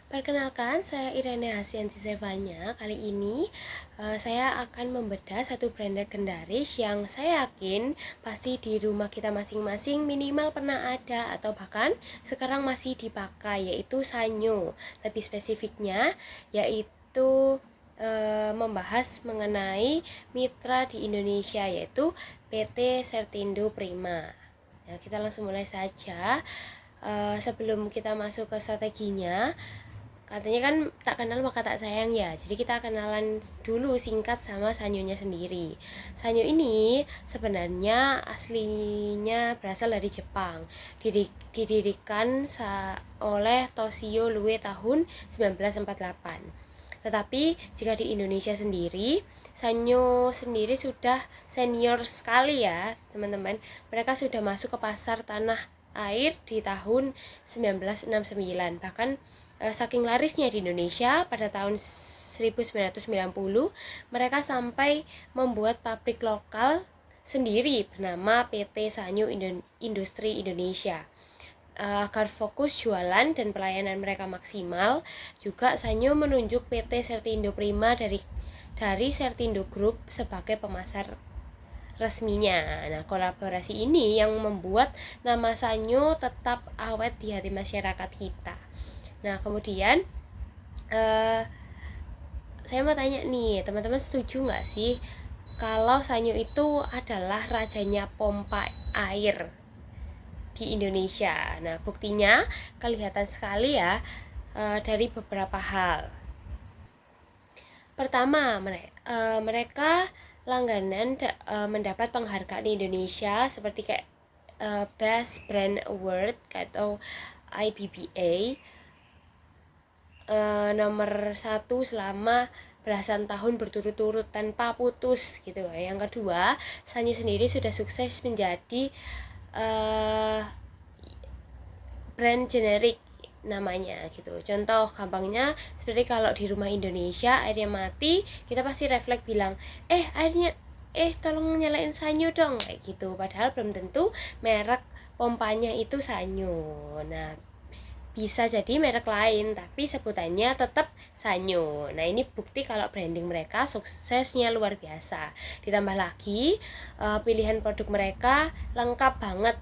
Perkenalkan, saya Irene Hasianti Sevanya. Kali ini saya akan membedah satu brand legendaris yang saya yakin pasti di rumah kita masing-masing minimal pernah ada atau bahkan sekarang masih dipakai, yaitu Sanyo. Lebih spesifiknya yaitu membahas mengenai mitra di Indonesia, yaitu PT Sertindo Prima. Nah, kita langsung mulai saja. Sebelum kita masuk ke strateginya, katanya kan tak kenal maka tak sayang ya. Jadi kita kenalan dulu singkat sama Sanyonya sendiri. Sanyo ini sebenarnya aslinya berasal dari Jepang. Didirikan oleh Toshio Lue tahun 1948. Tetapi jika di Indonesia sendiri, Sanyo sendiri sudah senior sekali ya teman-teman. Mereka sudah masuk ke pasar tanah air di tahun 1969. Bahkan saking larisnya di Indonesia pada tahun 1990, mereka sampai membuat pabrik lokal sendiri bernama PT Sanyo Industri Indonesia. Agar fokus jualan dan pelayanan mereka maksimal, juga Sanyo menunjuk PT Sertindo Prima dari Sertindo Group sebagai pemasar resminya. Nah, kolaborasi ini yang membuat nama Sanyo tetap awet di hati masyarakat kita. Nah, kemudian saya mau tanya nih, teman-teman setuju nggak sih kalau Sanyo itu adalah rajanya pompa air di Indonesia? Nah, buktinya kelihatan sekali ya dari beberapa hal. Pertama, mereka langganan mendapat penghargaan di Indonesia seperti kayak Best Brand Award atau IBBA nomor 1 selama belasan tahun berturut-turut tanpa putus gitu. Yang kedua, Sanyo sendiri sudah sukses menjadi brand generik namanya gitu. Contoh gampangnya seperti kalau di rumah Indonesia airnya mati, kita pasti refleks bilang, airnya tolong nyalain Sanyo dong, kayak gitu. Padahal belum tentu merek pompanya itu Sanyo. Nah, bisa jadi merek lain tapi sebutannya tetap Sanyo. Nah, ini bukti kalau branding mereka suksesnya luar biasa. Ditambah lagi pilihan produk mereka lengkap banget,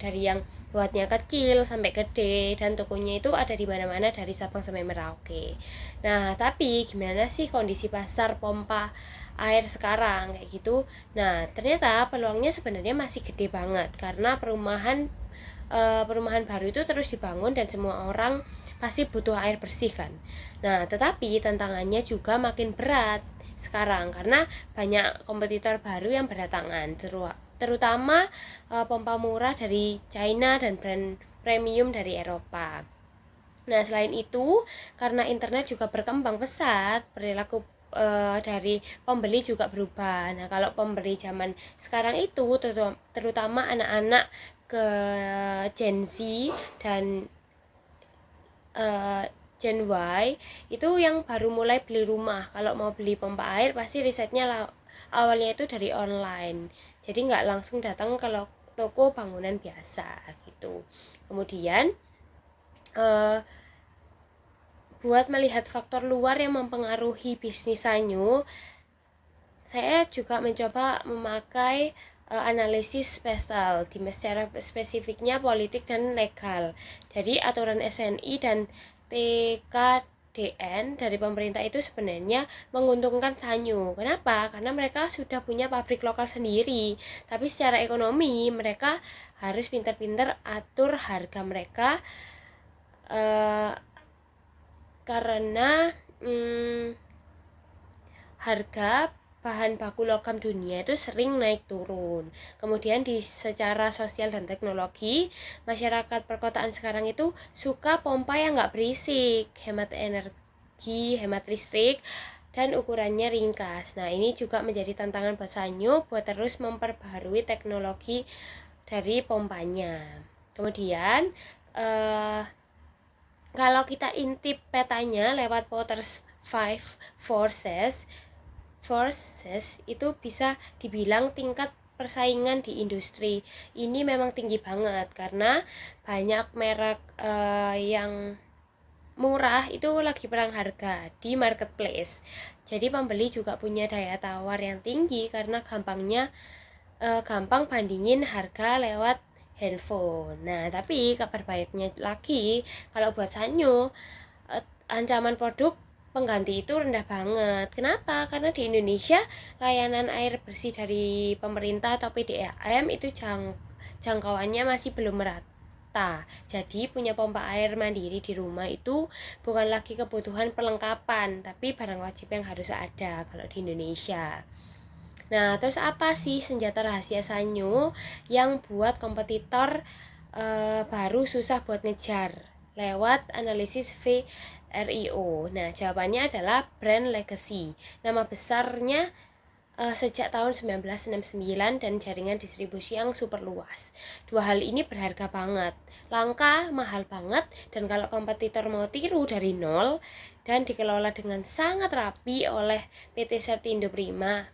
dari yang buatnya kecil sampai gede, dan tokonya itu ada di mana-mana dari Sabang sampai Merauke. Nah, tapi gimana sih kondisi pasar pompa air sekarang kayak gitu? Nah, ternyata peluangnya sebenarnya masih gede banget karena perumahan baru itu terus dibangun dan semua orang pasti butuh air bersih kan. Nah, tetapi tantangannya juga makin berat sekarang karena banyak kompetitor baru yang berdatangan, terutama pompa murah dari China dan brand premium dari Eropa. Nah, selain itu, karena internet juga berkembang pesat, perilaku dari pembeli juga berubah. Nah, kalau pembeli zaman sekarang itu terutama anak-anak ke Gen Z dan Gen Y itu yang baru mulai beli rumah. Kalau mau beli pompa air pasti risetnya awalnya itu dari online, jadi nggak langsung datang ke toko bangunan biasa gitu. Kemudian buat melihat faktor luar yang mempengaruhi bisnis Sanyo, saya juga mencoba memakai analisis spesial di secara spesifiknya politik dan legal. Jadi aturan SNI dan TKDN dari pemerintah itu sebenarnya menguntungkan Sanyo. Kenapa? Karena mereka sudah punya pabrik lokal sendiri. Tapi secara ekonomi mereka harus pintar-pintar atur harga mereka, karena harga bahan baku logam dunia itu sering naik turun. Kemudian di secara sosial dan teknologi, masyarakat perkotaan sekarang itu suka pompa yang nggak berisik, hemat energi, hemat listrik, dan ukurannya ringkas. Nah, ini juga menjadi tantangan buat Sanyo buat terus memperbaharui teknologi dari pompanya. Kemudian kalau kita intip petanya lewat Potter's 5 Forces itu bisa dibilang tingkat persaingan di industri ini memang tinggi banget karena banyak merek yang murah itu lagi perang harga di marketplace. Jadi pembeli juga punya daya tawar yang tinggi karena gampang bandingin harga lewat handphone. Nah, tapi kabar baiknya lagi, kalau buat Sanyo, ancaman produk pengganti itu rendah banget. Kenapa? Karena di Indonesia layanan air bersih dari pemerintah atau PDAM itu jangkauannya masih belum merata. Jadi punya pompa air mandiri di rumah itu bukan lagi kebutuhan perlengkapan, tapi barang wajib yang harus ada kalau di Indonesia. Nah, terus apa sih senjata rahasia Sanyo yang buat kompetitor baru susah buat ngejar lewat analisis VRIO? Nah, jawabannya adalah brand legacy. Nama besarnya sejak tahun 1969 dan jaringan distribusi yang super luas. Dua hal ini berharga banget, langka, mahal banget, dan kalau kompetitor mau tiru dari nol dan dikelola dengan sangat rapi oleh PT Sertindo Prima,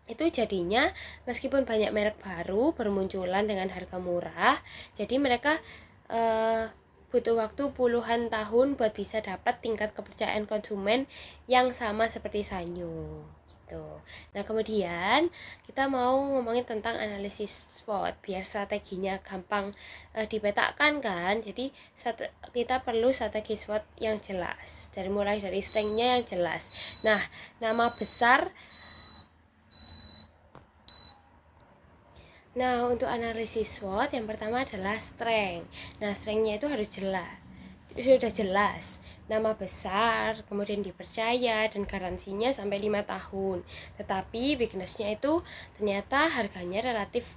itu jadinya meskipun banyak merek baru bermunculan dengan harga murah, jadi mereka butuh waktu puluhan tahun buat bisa dapat tingkat kepercayaan konsumen yang sama seperti Sanyo gitu. Nah, kemudian kita mau ngomongin tentang analisis SWOT biar strateginya gampang dipetakan kan. Jadi kita perlu strategi SWOT yang jelas, mulai dari strength-nya yang jelas. Nah, nama besar. Nah, untuk analisis SWOT yang pertama adalah strength. Nah, strength-nya itu harus jelas. Sudah jelas. Nama besar, kemudian dipercaya, dan garansinya sampai 5 tahun. Tetapi weakness-nya itu ternyata harganya relatif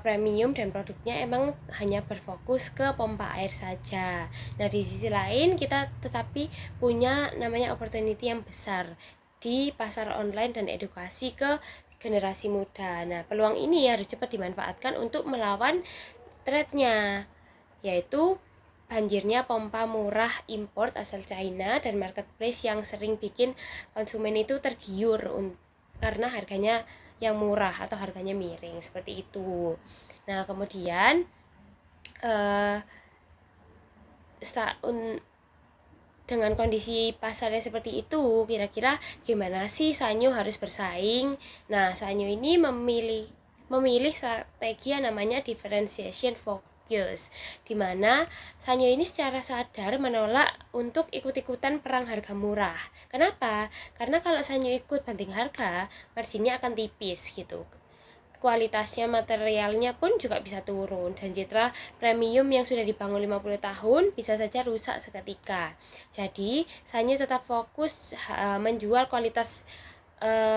premium dan produknya emang hanya berfokus ke pompa air saja. Nah, di sisi lain kita tetapi punya namanya opportunity yang besar di pasar online dan edukasi ke generasi muda. Nah, peluang ini harus cepat dimanfaatkan untuk melawan threat-nya, yaitu banjirnya pompa murah import asal China dan marketplace yang sering bikin konsumen itu tergiur karena harganya yang murah atau harganya miring seperti itu. Nah, kemudian dengan kondisi pasarnya seperti itu, kira-kira gimana sih Sanyo harus bersaing? Nah, Sanyo ini memilih strategi yang namanya differentiation focus, di mana Sanyo ini secara sadar menolak untuk ikut-ikutan perang harga murah. Kenapa? Karena kalau Sanyo ikut banting harga, marginnya akan tipis gitu. Kualitasnya, materialnya pun juga bisa turun, dan citra premium yang sudah dibangun 50 tahun bisa saja rusak seketika. Jadi, Sanyo tetap fokus menjual kualitas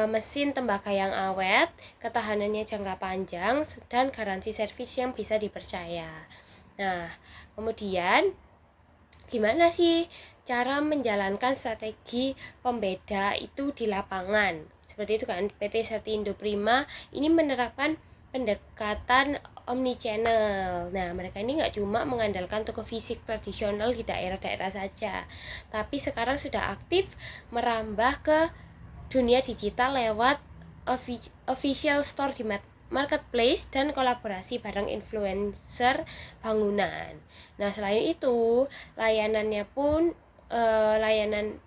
mesin tembaga yang awet, ketahanannya jangka panjang, dan garansi servis yang bisa dipercaya. Nah, kemudian gimana sih cara menjalankan strategi pembeda itu di lapangan? Seperti itu kan, PT Sertindo Prima ini menerapkan pendekatan omnichannel. Nah, mereka ini nggak cuma mengandalkan toko fisik tradisional di daerah-daerah saja, tapi sekarang sudah aktif merambah ke dunia digital lewat official store di marketplace dan kolaborasi bareng influencer bangunan. Nah, selain itu, layanan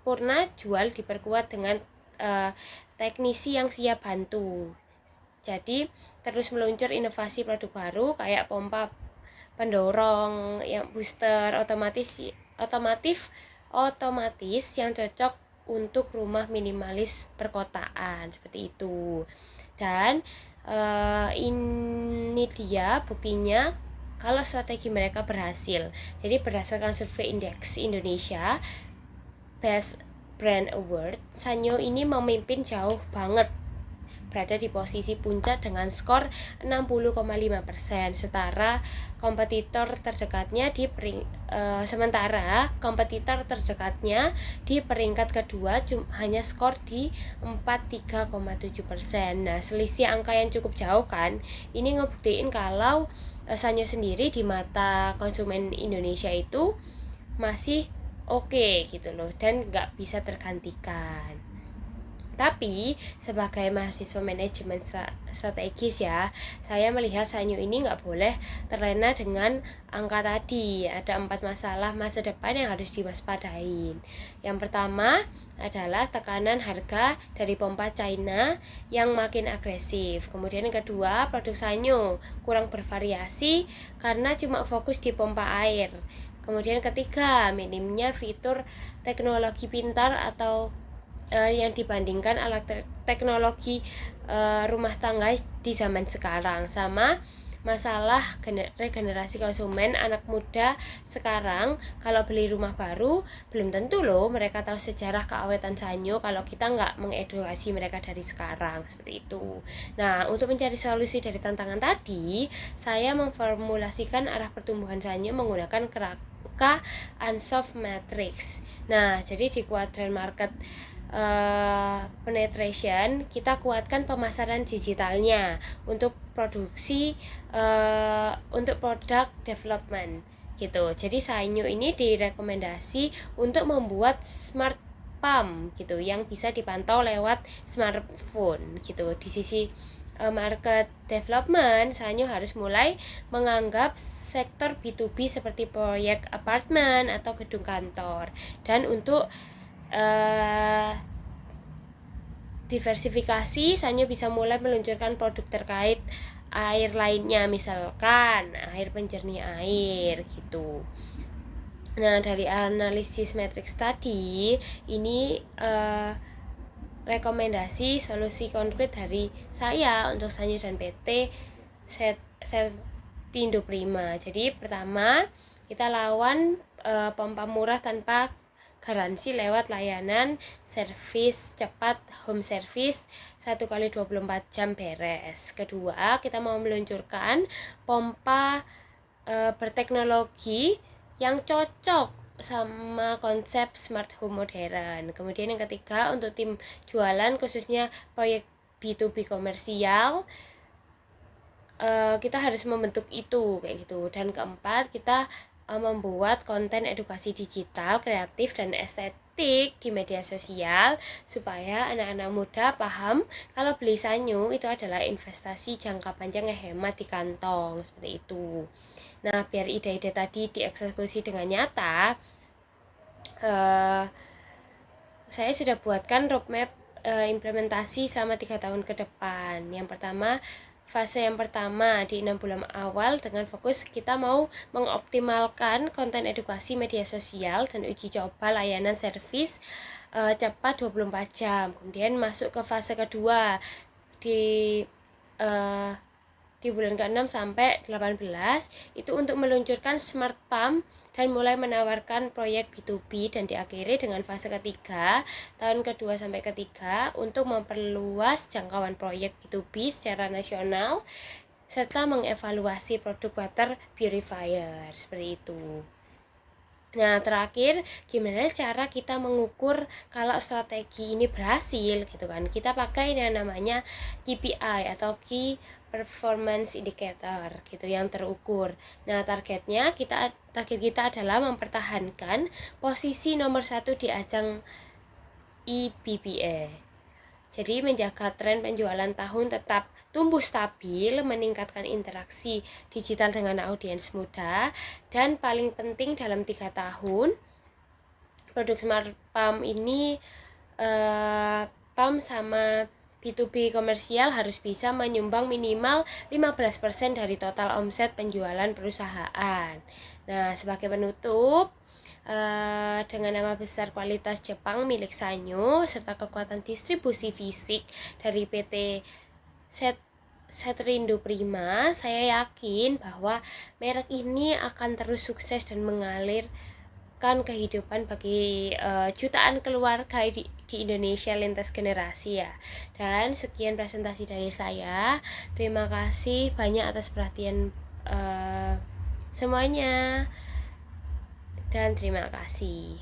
Purna Jual diperkuat dengan teknisi yang siap bantu. Jadi terus meluncur inovasi produk baru kayak pompa pendorong yang booster otomatis yang cocok untuk rumah minimalis perkotaan seperti itu. Dan ini dia buktinya kalau strategi mereka berhasil. Jadi berdasarkan survei indeks Indonesia Best Brand Award, Sanyo ini memimpin jauh banget, berada di posisi puncak dengan skor 60,5%, sementara kompetitor terdekatnya sementara kompetitor terdekatnya di peringkat kedua hanya skor di 43,7%. Nah, selisih angka yang cukup jauh kan, ini ngebuktiin kalau Sanyo sendiri di mata konsumen Indonesia itu masih oke gitu loh, dan nggak bisa tergantikan. Tapi sebagai mahasiswa manajemen strategis ya, saya melihat Sanyo ini nggak boleh terlena dengan angka tadi. Ada 4 masalah masa depan yang harus diwaspadain. Yang pertama adalah tekanan harga dari pompa China yang makin agresif. Kemudian yang kedua, produk Sanyo kurang bervariasi karena cuma fokus di pompa air. Kemudian ketiga, minimnya fitur teknologi pintar atau yang dibandingkan alat teknologi rumah tangga di zaman sekarang. Sama masalah regenerasi konsumen. Anak muda sekarang kalau beli rumah baru belum tentu loh mereka tahu sejarah keawetan Sanyo kalau kita nggak mengedukasi mereka dari sekarang, seperti itu. Nah, untuk mencari solusi dari tantangan tadi, saya memformulasikan arah pertumbuhan Sanyo menggunakan kerangka Ansoff Matrix. Nah, jadi di kuadran market penetration, kita kuatkan pemasaran digitalnya untuk produksi, untuk product development gitu. Jadi Sanyo ini direkomendasi untuk membuat smart pump gitu yang bisa dipantau lewat smartphone gitu. Di sisi market development, Sanyo harus mulai menganggap sektor B2B seperti proyek apartemen atau gedung kantor. Dan untuk diversifikasi, Sanyo bisa mulai meluncurkan produk terkait air lainnya, misalkan air penjernih air gitu. Nah, dari analisis matriks tadi, ini rekomendasi solusi konkret dari saya untuk Sanyo dan PT Sertindo Prima. Jadi pertama, kita lawan pompa murah tanpa garansi lewat layanan servis cepat home service 1x24 jam beres. Kedua, kita mau meluncurkan pompa berteknologi yang cocok sama konsep smart home modern. Kemudian yang ketiga, untuk tim jualan khususnya proyek B2B komersial, kita harus membentuk itu kayak gitu. Dan keempat, kita membuat konten edukasi digital, kreatif, dan estetik di media sosial supaya anak-anak muda paham kalau beli Sanyo itu adalah investasi jangka panjang yang hemat di kantong, seperti itu. Nah, biar ide-ide tadi dieksekusi dengan nyata, saya sudah buatkan roadmap implementasi selama 3 tahun ke depan. Fase yang pertama di 6 bulan awal dengan fokus kita mau mengoptimalkan konten edukasi media sosial dan uji coba layanan servis cepat 24 jam. Kemudian masuk ke fase kedua di bulan ke-6 sampai 18 itu untuk meluncurkan smart pump dan mulai menawarkan proyek B2B, dan diakhiri dengan fase ketiga tahun kedua sampai ketiga untuk memperluas jangkauan proyek B2B secara nasional serta mengevaluasi produk water purifier, seperti itu. Nah, terakhir, gimana cara kita mengukur kalau strategi ini berhasil gitu kan? Kita pakai yang namanya KPI atau Key Performance Indicator gitu yang terukur. Nah, target kita adalah mempertahankan posisi nomor 1 di ajang IBBA. Jadi menjaga tren penjualan tahun tetap tumbuh stabil, meningkatkan interaksi digital dengan audiens muda, dan paling penting dalam 3 tahun produk smart pump ini pump sama B2B komersial harus bisa menyumbang minimal 15% dari total omset penjualan perusahaan. Nah, sebagai penutup, dengan nama besar kualitas Jepang milik Sanyo serta kekuatan distribusi fisik dari PT Sertindo Prima, saya yakin bahwa merek ini akan terus sukses dan mengalirkan kehidupan bagi jutaan keluarga di Indonesia lintas generasi ya. Dan sekian presentasi dari saya. Terima kasih banyak atas perhatian semuanya. Dan terima kasih.